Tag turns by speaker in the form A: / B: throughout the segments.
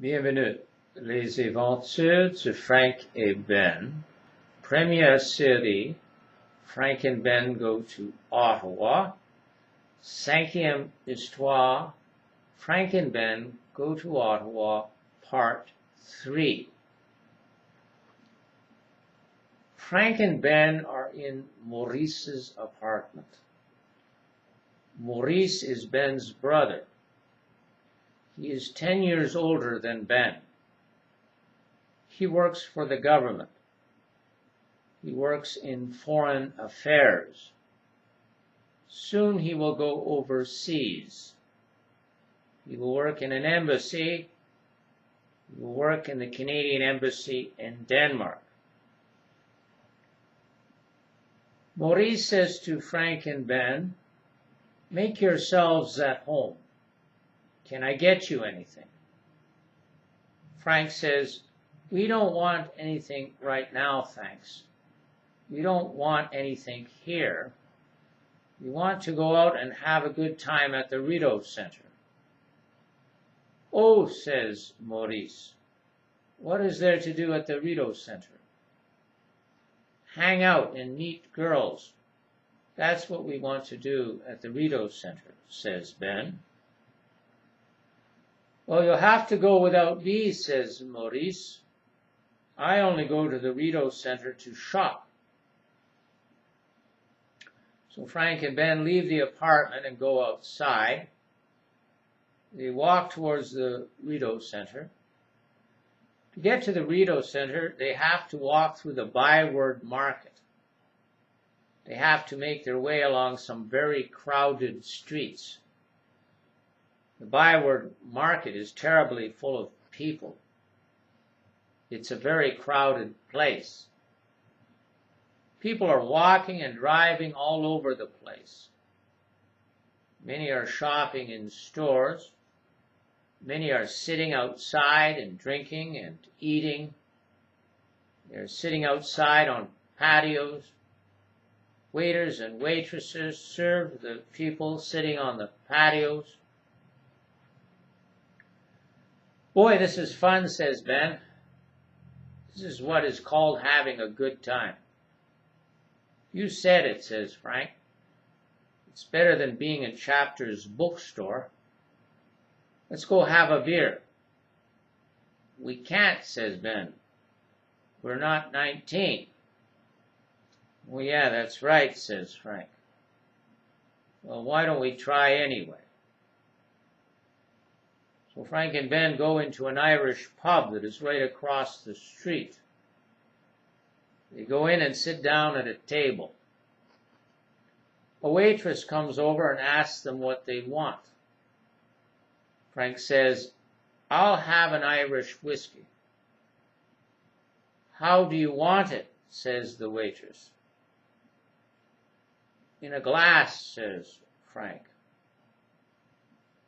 A: Bienvenue. Les aventures de Frank et Ben. Première série. Frank and Ben go to Ottawa. Cinquième histoire. Frank and Ben go to Ottawa, part 3. Frank and Ben are in Maurice's apartment. Maurice is Ben's brother. He is 10 years older than Ben. He works for the government. He works in foreign affairs. Soon he will go overseas. He will work in an embassy. He will work in the Canadian Embassy in Denmark. Maurice says to Frank and Ben, "Make yourselves at home. Can I get you anything?" Frank says, "We don't want anything right now, thanks. We don't want anything here. We want to go out and have a good time at the Rideau Center." "Oh," says Maurice, "what is there to do at the Rideau Center?" "Hang out and meet girls. That's what we want to do at the Rideau Center," says Ben. "Well, you'll have to go without me," says Maurice. "I only go to the Rideau Center to shop." So Frank and Ben leave the apartment and go outside. They walk towards the Rideau Center. To get to the Rideau Center, they have to walk through the Byward Market. They have to make their way along some very crowded streets. The Byward Market is terribly full of people. It's a very crowded place. People are walking and driving all over the place. Many are shopping in stores. Many are sitting outside and drinking and eating. They're sitting outside on patios. Waiters and waitresses serve the people sitting on the patios. "Boy, this is fun," says Ben. "This is what is called having a good time." "You said it," says Frank. "It's better than being in Chapter's bookstore. Let's go have a beer." "We can't," says Ben. "We're not 19. "Well, yeah, that's right," says Frank. "Well, why don't we try anyway?" So Frank and Ben go into an Irish pub that is right across the street. They go in and sit down at a table. A waitress comes over and asks them what they want. Frank says, "I'll have an Irish whiskey." "How do you want it?" says the waitress. "In a glass," says Frank.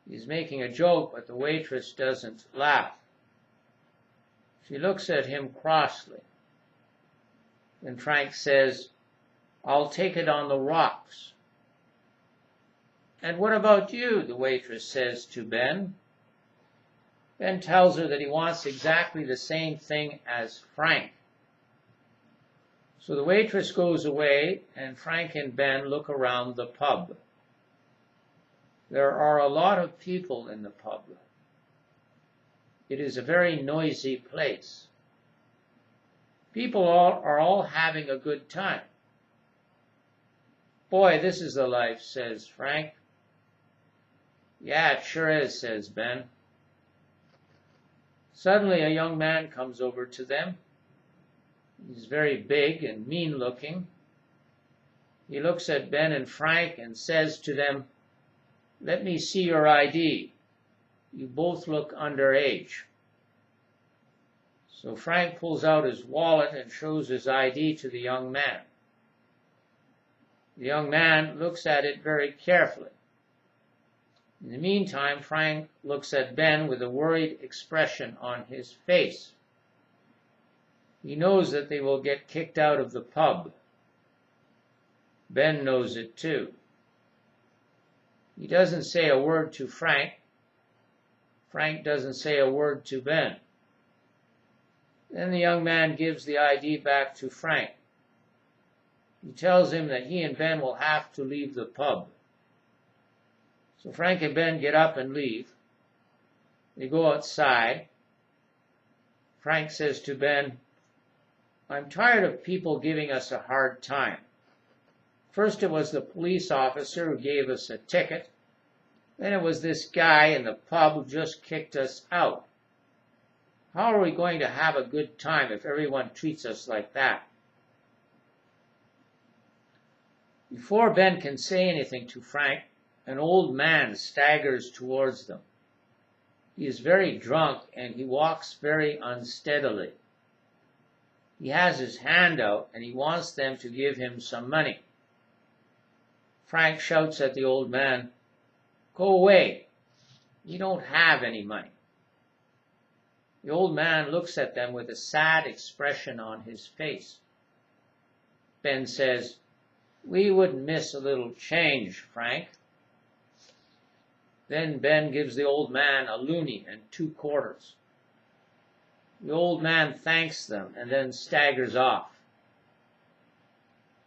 A: He's making a joke, but the waitress doesn't laugh. She looks at him crossly. Then Frank says, "I'll take it on the rocks." "And what about you?" the waitress says to Ben. Ben tells her that he wants exactly the same thing as Frank. So the waitress goes away, and Frank and Ben look around the pub. There are a lot of people in the pub. It is a very noisy place. People are all having a good time. "Boy, this is the life," says Frank. "Yeah, it sure is," says Ben. Suddenly a young man comes over to them. He's very big and mean-looking. He looks at Ben and Frank and says to them, "Let me see your ID. You both look underage." So Frank pulls out his wallet and shows his ID to the young man. The young man looks at it very carefully. In the meantime, Frank looks at Ben with a worried expression on his face. He knows that they will get kicked out of the pub. Ben knows it too. He doesn't say a word to Frank. Frank doesn't say a word to Ben. Then the young man gives the ID back to Frank. He tells him that he and Ben will have to leave the pub. So Frank and Ben get up and leave. They go outside. Frank says to Ben, "I'm tired of people giving us a hard time. First it was the police officer who gave us a ticket. Then it was this guy in the pub who just kicked us out. How are we going to have a good time if everyone treats us like that?" Before Ben can say anything to Frank, an old man staggers towards them. He is very drunk and he walks very unsteadily. He has his hand out and he wants them to give him some money. Frank shouts at the old man, "Go away. We don't have any money." The old man looks at them with a sad expression on his face. Ben says, "We wouldn't miss a little change, Frank." Then Ben gives the old man a loonie and 2 quarters. The old man thanks them and then staggers off.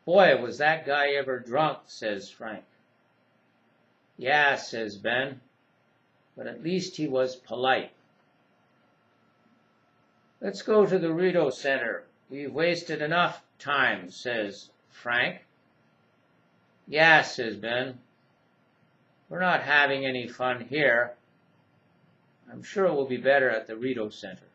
A: "Boy, was that guy ever drunk," says Frank. "Yeah," says Ben, "but at least he was polite." "Let's go to the Rideau Center. We've wasted enough time," says Frank. "Yeah," says Ben, "we're not having any fun here. I'm sure it will be better at the Rideau Center."